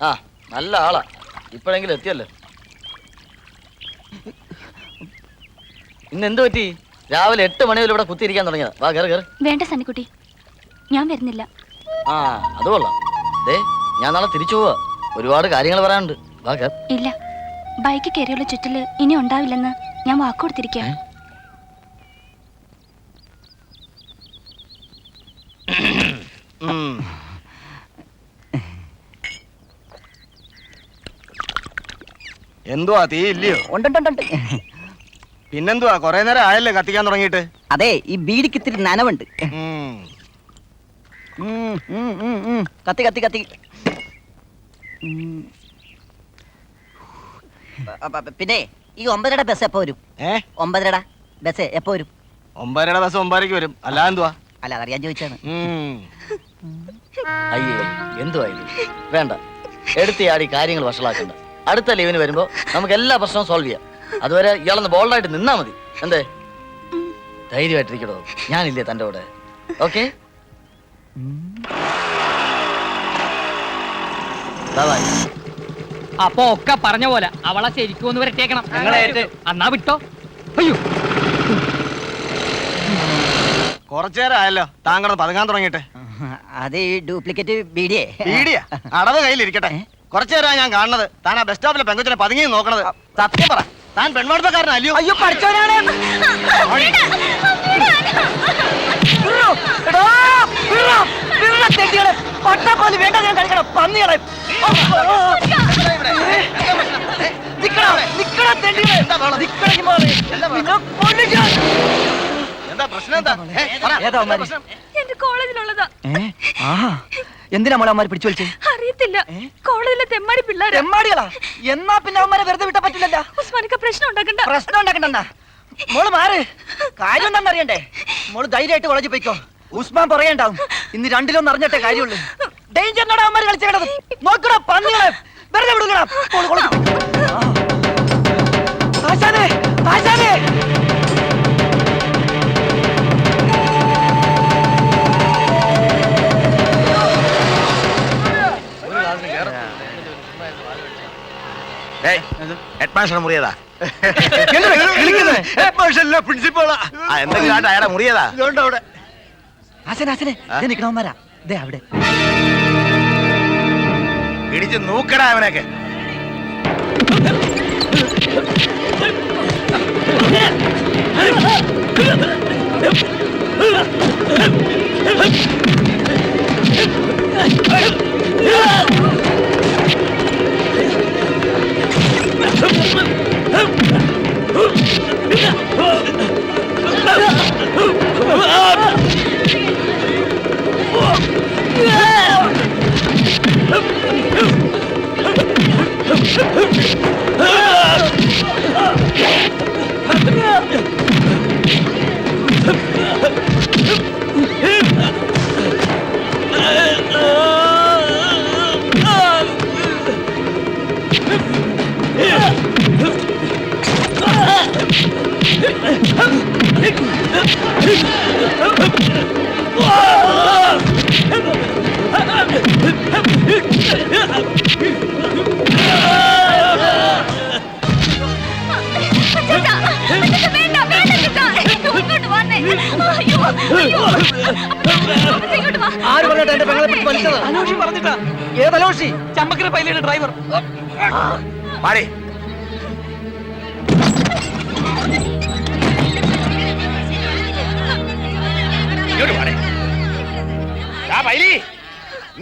ആ നല്ല ആളാ, ഇപ്പോഴെങ്കിലും എത്തിയല്ലോ. ഇന്ന് എന്ത് പറ്റി? രാവിലെ 8 മണി മുതൽ ഇവിടെ കുത്തിയിരിക്കാൻ തുടങ്ങിയതാ. വാ കയറി കയറി. വേണ്ട സണ്ണിക്കുട്ടി, ഞാൻ വരുന്നില്ല. ആ അത് കൊള്ളാം. ദേ ഞാൻ നാളെ തിരിച്ചു പോവാ, ഒരുപാട് കാര്യങ്ങൾ പറയാനുണ്ട്. വാ കയറി. ഇല്ല, ബൈക്ക് കയറിയുള്ള ചുറ്റല് ഇനി ഉണ്ടാവില്ലെന്ന് ഞാൻ വാക്കുകൊടുത്തിരിക്കുക. എന്തുവാ തീ ഇല്ലയോ? ഉണ്ട്. പിന്നെന്തുവാ കൊറേ നേരം ആയല്ലേ കത്തിക്കാൻ തുടങ്ങിയിട്ട്? അതെ, ഈ ബീഡിക്ക് ഇത്തിരി നനവുണ്ട്. കത്തി കത്തി കത്തി. പിന്നെ ഈ 9:30 ബസ് എപ്പോ വരും? 9:30 ബസ് എപ്പോ വരും? 9:30 ബസ് 9:30 വരും. അല്ല എന്തുവാ? അല്ല, അതറിയാൻ ചോദിച്ചാണ്. അയ്യേ എന്തുവാ ഇത്? വേണ്ട, എടുത്തിയാടി കാര്യങ്ങൾ വഷളാക്കണ്ട. അടുത്ത ലീവിന് വരുമ്പോ നമുക്ക് എല്ലാ പ്രശ്നവും സോൾവ് ചെയ്യാം. അതുവരെ ഇയാളൊന്ന് ബോൾഡായിട്ട് നിന്നാ മതി. എന്തേ? ധൈര്യമായിട്ടിരിക്കടോ, ഞാനില്ലേ തൻ്റെ കൂടെ. ഓക്കെ? അപ്പൊ ഒക്കെ പറഞ്ഞ പോലെ അവളെ ശരിക്കും ഒന്ന് വരട്ടേക്കണം. എന്നാ വിട്ടോ. അയ്യോ, കുറച്ചു നേരം ആയല്ലോ താങ്കൾ പതുങ്ങാൻ തുടങ്ങിയിട്ട്. അത് ഈ ഡ്യൂപ്ലിക്കേറ്റ് ബീഡിയെ. ബീഡിയാ? അടവ് കയ്യിലിരിക്കട്ടെ. കുറച്ചു നേരമായി ഞാൻ കാണുന്നത് താൻ ആ ബസ് സ്റ്റോപ്പിലെ പെങ്കൊച്ചിനെ പതുങ്ങി നോക്കണത്. സത്യം പറ, താൻ പെൺവാഴ്ത്തക്കാരനല്ലയോ? അയ്യോ, പഠിച്ചവനാണ്. പട്ടാക്കോലി വേണ്ട, ഞാൻ കളിക്കണം. പന്നികളെ എന്താ പ്രശ്നം? എന്താ എന്റെ കോളേജിലുള്ളതാ. എന്തിനാ മോളെ അവന്മാര് പിടിച്ചു വലിച്ചേ? അറിയത്തില്ല, കോളേജിലെ തെമ്മാടി പിള്ളേരാ. തെമ്മാടികളാ? എന്നാ പിന്നെ അവന്മാരെ വെറുതെ വിട്ടാ പറ്റില്ലല്ലോ. ഉസ്മാനിക്ക പ്രശ്നം ഉണ്ടാക്കണ്ട. പ്രശ്നം ഉണ്ടാക്കണ്ട. മോള് മാറ്, കാര്യം എന്താണെന്ന് അറിയണ്ടേ? മോള് ധൈര്യമായിട്ട് കോളേജിൽ പോയിക്കോ. ഉസ്മാൻ പറയണ്ടാവും. ഇന്ന് രണ്ടിലൊന്നും അറിഞ്ഞിട്ടേ കാര്യമുള്ളൂ. ഡേഞ്ചറിനോട് അവന്മാര് കളിച്ചു കിടന്നു. നോക്കടാ പന്നികളെ, വെറുതെ വിടുകടാ. ആശാനേ, ആശാനേ. ഹെഡ്മാസ്റ്റർ മുറിയതാ? പ്രിൻസിപ്പളാ. എന്തെങ്കിലും അയാളെ മുറിയതാ? അവിടെ ആശാനെ, ആശാനെ, നിക്കണവന്മാരാ ദേ അവിടെ. ഇടിച്ച് നോക്കടാ അവനൊക്കെ. ഏതലോഷി? ചമ്പക്കര പൈലയുടെ ഡ്രൈവർ. പാടി.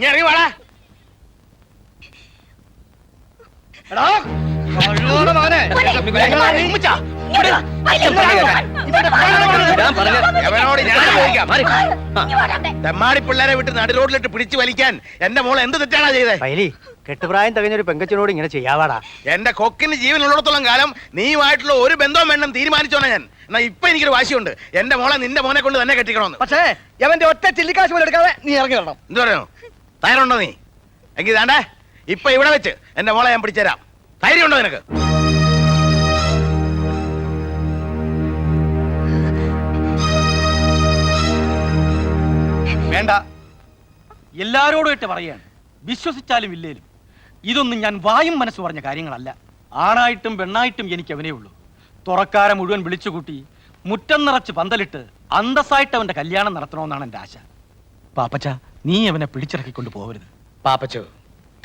ഇറങ്ങി വാടാ. തെമ്മാടി പിള്ളേരെ വിട്ട് നടു റോഡിലിട്ട് പിടിച്ചു വലിക്കാൻ എന്റെ മോളെ എന്ത് തെറ്റാണാ ചെയ്തേ? കെട്ടുപ്രായം തികഞ്ഞൊരു പെങ്കച്ചനോട് ഇങ്ങനെ ചെയ്യാവാടാ. എന്റെ കൊക്കിന് ജീവനുള്ളിടത്തോളം കാലം നീയുമായിട്ടുള്ള ഒരു ബന്ധവും വേണം തീരുമാനിച്ചോണ ഞാൻ. എന്നാ ഇപ്പൊ എനിക്കൊരു വാശിയുണ്ട്, എന്റെ മോളെ നിന്റെ മോനെ കൊണ്ട് തന്നെ കെട്ടിക്കണമെന്ന്. പക്ഷേ അവന്റെ ഒറ്റ ചില്ലിക്കാശ് പോലും എടുക്കാതെ നീ ഇറങ്ങി വരണം. എന്ത് പറയുന്നു? തയ്യാറുണ്ടോ നീ? എങ്കിൽ വേണ്ടേ ഇപ്പൊ ഇവിടെ വെച്ച് എന്റെ മോളെ ഞാൻ പിടിച്ചുതരാം. ധൈര്യമുണ്ടോ നിനക്ക്? വേണ്ട, എല്ലാരോടും ഇട്ട് പറയാണ്, വിശ്വസിച്ചാലും ഇല്ലേലും ഇതൊന്നും ഞാൻ വായും മനസ്സ് പറഞ്ഞ കാര്യങ്ങളല്ല. ആണായിട്ടും പെണ്ണായിട്ടും എനിക്ക് അവനേ ഉള്ളൂ. തുറക്കാരെ മുഴുവൻ വിളിച്ചുകൂട്ടി മുറ്റം നിറച്ച് പന്തലിട്ട് അന്തസ്സായിട്ട് അവന്റെ കല്യാണം നടത്തണമെന്നാണ് എൻ്റെ ആശ. പാപ്പച്ച, നീ അവനെ പിടിച്ചിറക്കിക്കൊണ്ട് പോകരുത്. പാപ്പച്ചോ,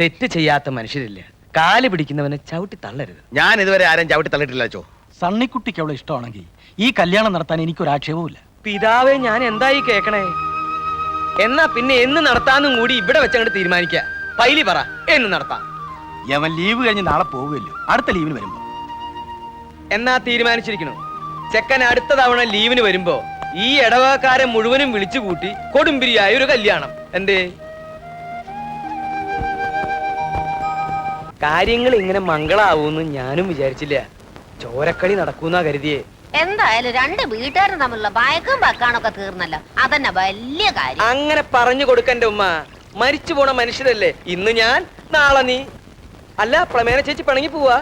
തെറ്റ് ചെയ്യാത്ത മനുഷ്യരില്ല. കാല് പിടിക്കുന്നവനെ ചവിട്ടി തള്ളരുത്. ഞാൻ ഇതുവരെ ആരും ചവിട്ടി തള്ളിട്ടില്ല ചോ. സണ്ണിക്കുട്ടിക്ക് അവളെ ഇഷ്ടമാണെങ്കിൽ ഈ കല്യാണം നടത്താൻ എനിക്കൊരാക്ഷേപവും. പിതാവേ, ഞാൻ എന്തായി കേക്കണേ? എന്നാ പിന്നെ എന്ന് നടത്താന്നും കൂടി ഇവിടെ വെച്ചങ്ങോട്ട് തീരുമാനിക്ക. പൈലി പറ, എന്ന് നടത്താം. അവൻ ലീവ് കഴിഞ്ഞ് നാളെ പോവുകയല്ലോ, അടുത്ത ലീവിന് വരുമ്പോ. എന്നാ തീരുമാനിച്ചിരിക്കണു. ചെക്കൻ അടുത്ത തവണ ലീവിന് വരുമ്പോ ഈ ഇടവക്കാരെ മുഴുവനും വിളിച്ചുകൂട്ടി കൊടുമ്പിരിയായ ഒരു കല്യാണം. എന്തേ? കാര്യങ്ങൾ ഇങ്ങനെ മംഗളാവൂന്ന് ഞാനും വിചാരിച്ചില്ല. ചോരക്കളി നടക്കൂന്നാ കരുതിയേ. എന്തായാലും രണ്ട് വീട്ടുകാരും തമ്മിലുള്ള ഭയക്കും വെക്കാണൊക്കെ തീർന്നല്ലോ. അതന്നെ വലിയ കാര്യം. അങ്ങനെ പറഞ്ഞു കൊടുക്കന്റെ ഉമ്മ. മരിച്ചു പോണ മനുഷ്യരല്ലേ. ഇന്ന് ഞാൻ, നാളെ നീ. അല്ല, പ്രമേന ചേച്ചി പിണങ്ങി പോവാ.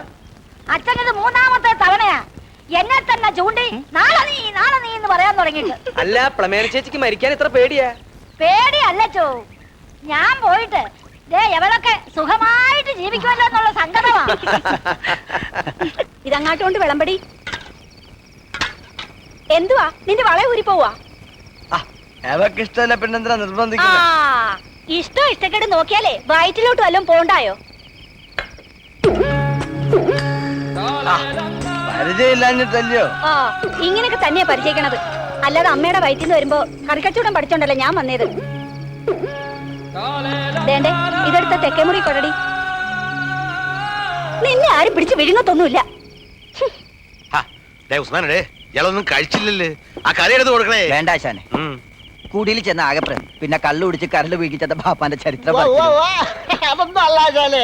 അച്ഛനത് മൂന്നാമത്തെ തവണയാ എന്നെ തന്നെ ചൂണ്ടി നാളെ നീ എന്ന് പറയാൻ തുടങ്ങിയിട്ട്. അല്ല, പ്രമേന ചേച്ചിക്ക് മരിക്കാൻ ഇത്ര പേടിയാ? പേടിയല്ലോ, ഞാൻ പോയിട്ട് എവരൊക്കെ സുഖമായിട്ട് ജീവിക്കുമല്ലോ എന്നുള്ള സങ്കടമാ. ഇതങ്ങാട്ടോണ്ട് വിളമ്പടി. എന്തുവാ നിന്റെ വള ഊരി പോവാ? അവർക്ക് ഇഷ്ടമല്ല, പിന്നെന്തിനാ നിർബന്ധിക്കുന്നത്? ഇഷ്ടക്കേട് നോക്കിയാലേ വയറ്റിലോട്ട് വല്ലതും പോണ്ടായോ? പരിചയമില്ലാഞ്ഞിട്ടല്ലയോ? ഇങ്ങനെയൊക്കെ തന്നെയാ പരിചയിക്കണത്. അല്ലാതെ അമ്മയുടെ വയറ്റിൽ നിന്ന് വരുമ്പോ കറിക്കച്ചവടം പഠിച്ചോണ്ടല്ലേ ഞാൻ വന്നേത്. ദേണ്ടേ, ഇതെടുത്ത തെക്കേമുറി കൊടടി. നിന്നെ ആരും പിടിച്ച് വിഴുങ്ങത്തൊന്നുമില്ല. ഇയാളൊന്നും കഴിച്ചില്ലല്ലേ? ആ കറി എടുത്ത് കൊടുക്കണേ. വേണ്ട ആശാനെ, കുടിയിൽ ചെന്ന ആകപ്രം പിന്നെ കള്ളു കുടിച്ച് കരല് വീട്ടിച്ചത് ബാപ്പാന്റെ ചരിത്രം. അതൊന്നും അല്ല ആശാനെ,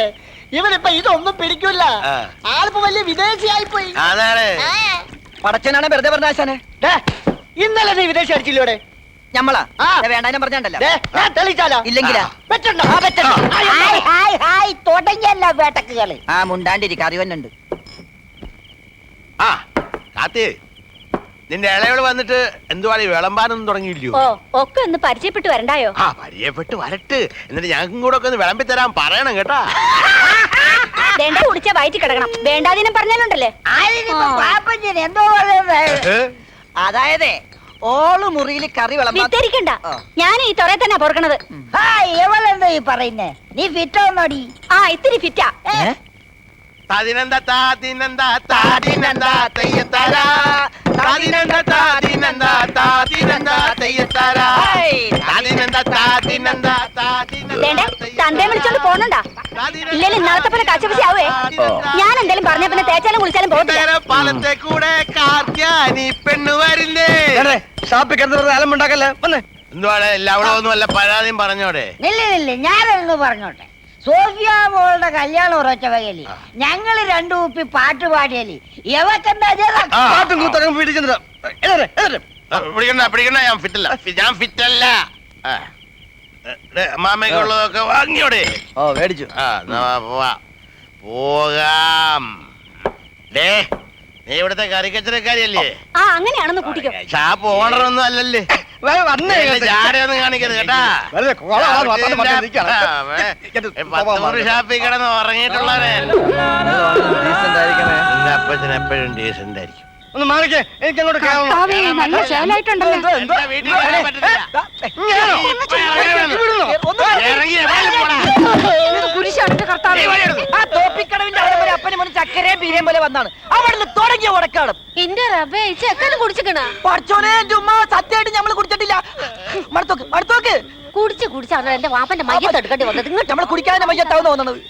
ഇവനിപ്പോ ഇതൊന്നും പിടിക്കൂല. ആളിപ്പോ വലിയ വിദേശിയായി പോയി. പടച്ചനാണ് വെറുതെ പറഞ്ഞ ആശാനെ. ഇന്നലെ നീ വിദേശി അടിച്ചില്ലോടെ? ഞമ്മളാ വേണ്ടാനും പറഞ്ഞല്ലോ. തെളിച്ചാലോ? ഇല്ലെങ്കിലാ തുടങ്ങിയല്ല വേട്ടക്കുകള്. ആ മുണ്ടാണ്ടിരിക്ക അറിവന്നുണ്ട്. ആ കാത്തേ, നിന്റെ ഇളയോട് വന്നിട്ട് എന്തുവാണ് ഈ വിളമ്പാനൊന്നും തുടങ്ങിയില്ലയോ? ഒക്കെ ഒന്ന് പരിചയപ്പെട്ട് വരണ്ടായോ? ആ, പരിചയപ്പെട്ട് വരട്ട്. എന്നിട്ട് ഞങ്ങൾക്കും കൂടെ ഒക്കെ ഒന്ന് വിളമ്പി തരാൻ പറയണം കേട്ടാ. വേണ്ട, കുടിച്ച വയറ്റി കിടക്കണം. വേണ്ടാതിനും പറഞ്ഞാലുണ്ടല്ലേ. എന്തോ അതായത് ഓള് മുറിയിൽ കറി വിത്തരിക്കണ്ട. ഞാൻ ഈ തൊറയെ തന്നെ പൊറുക്കണത്. എവളെന്താ ഈ പറയുന്നേ? നീ ഫിറ്റോന്നോടി? ഇത്തിരി ഫിറ്റാ. താദിനന്ദ താദിനന്ദ താദിനന്ദ തെയ്യത്താര താദിനന്ദ താദിനന്ദ താദിനന്ദ തെയ്യത്താര താദിനന്ദ താദിനന്ദ വേണ്ട, തന്തേ വിളിച്ചോണ്ട് പോണണ്ടാ. ഇല്ലെങ്കിൽ ഇന്നാളത്തെ പോലെ കാശപശി ആവേ. ഞാൻ എന്തേലും പറഞ്ഞ പിന്നെ തേച്ചാലും കുളിച്ചാലും പോകത്തില്ല. പാലത്തെ കൂടെ കാർക്കാനി പെണ്ണു വരില്ലേ? ഷാപ്പിൽ കിടന്ന് അലമ്പുണ്ടാക്കല്ലേ. എന്തുവാടെ എല്ലാവരും ഒന്നും വല്ല പരാതിയും പറഞ്ഞോടെ? ഇല്ല, ഞാനൊന്ന് പറഞ്ഞോട്ടെ. സോഫിയ മോളുടെ കല്യാണം ഉറച്ച വകയില് ഞങ്ങള് രണ്ടു കുപ്പി പാട്ട് പാടിയല് എവക്കെന്താ പാട്ടും കൂത്തൊക്കെ പിടിക്കുന്നത്. പിടിക്കണ്ട, ഞാൻ ഫിറ്റല്ല. ഞാൻ ഫിറ്റല്ല. മാമയ്ക്കുള്ളതൊക്കെ വാങ്ങിയോടെ? മേടിച്ചു. പോകാം. നീ ഇവിടുത്തെ കറിക്കച്ചറക്കാരിയല്ലേ? അങ്ങനെയാണെന്ന് കൂട്ടിക്കോ. ഷാപ്പ് ഓണറൊന്നും അല്ലല്ലേ? ചാടയൊന്നും കാണിക്കരുത് കേട്ടാ. 10 ഷാപ്പിൽ കിടന്ന് ഉറങ്ങിയിട്ടുള്ളവരെ അപ്പച്ചൻ എപ്പോഴും ഡീസന്റ് ആയിരിക്കും. ഒന്ന് മാറിക്കേ, എനിക്ക് അങ്ങോട്ട് നല്ല ചേലായിട്ടുണ്ടല്ലോ. തോപ്പിക്കടവിന്റെ അവിടെ വരെ അപ്പനും മോനും ചക്കരയും ബീരയും പോലെ വന്നാണ് അവിടെ തുടങ്ങിയ ഉടക്കാടും. എന്റെ റബ്ബേ, ചെക്കന് കുടിച്ചിക്കണ? പഠിച്ചോനെ ചുമ്മാ സത്യമായിട്ട് ഞമ്മള് കുടിച്ചിട്ടില്ല. മടുത്തോക്ക് കുടിച്ചാണ് എന്റെ വാപ്പന്റെ മയ്യത്ത് എടുക്കേണ്ടി വന്നത്. ഇങ്ങോട്ട് നമ്മൾ കുടിക്കാതെ മയ്യത്താവുന്ന തോന്നുന്നത്.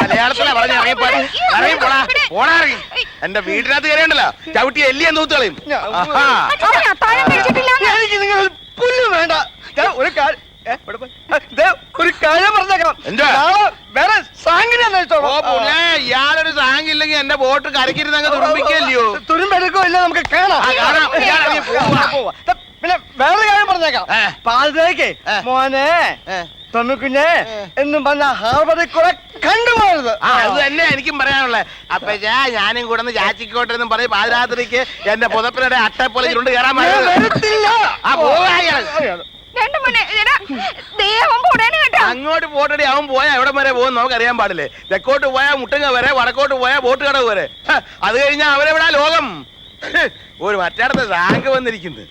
മലയാളത്തിലാ പറഞ്ഞ എന്റെ വീട്ടിനകത്ത് കയറിയുണ്ടല്ലോ, ചവിട്ടി എല്ലിയെ നൂത്തുകളയും. എനിക്ക് നിങ്ങൾ പുല്ല് വേണ്ട. ഒരു കാര്യം പറഞ്ഞേക്കണം. വേറെ സാങ്കിനെ ഇയാളൊരു സാങ്കില്ലെങ്കിൽ എന്റെ ബോട്ട് കരക്കിരുന്ന് തുറമ്പിക്കല്ലയോ? തുരുമ്പെടുക്കോ ഇല്ല, നമുക്ക് കാണാം. പിന്നെ വേറെ കാര്യം പറഞ്ഞേക്കാം. പാലത്തേക്ക് മോനെ തൊണ്ണുക്കുഞ്ഞെ എന്നും പറഞ്ഞ ഹാർബറിൽ കൂടെ കണ്ടുപോകരുത്. അത് തന്നെ എനിക്കും പറയാനുള്ളത്. അപ്പൊ ഞാനും കൂടെ ഒന്ന് ചാച്ചിക്കോട്ടെ എന്നും പറയും. പാതിരാത്രിക്ക് എന്റെ പുതപ്പിനുടെ അട്ട പോലെ ചുരുണ്ട് കയറാൻ വരത്തില്ല. വേണ്ട മോനെ എടാ, ദേ അവൻ പോടേണ് കേട്ടോ. അങ്ങോട്ട് പോട്ടടി, അവൻ പോയാ എവിടെ വരെ പോകും നമുക്ക് അറിയാൻ പാടില്ലേ. തെക്കോട്ട് പോയാ മുട്ടുങ്ങ വരെ, വടക്കോട്ട് പോയാ ബോട്ട് കടവ് വരെ. അത് കഴിഞ്ഞാ അവരെവിടാ ലോകം. ഒരു മറ്റേടത്ത് റാങ്ക് വന്നിരിക്കുന്നു.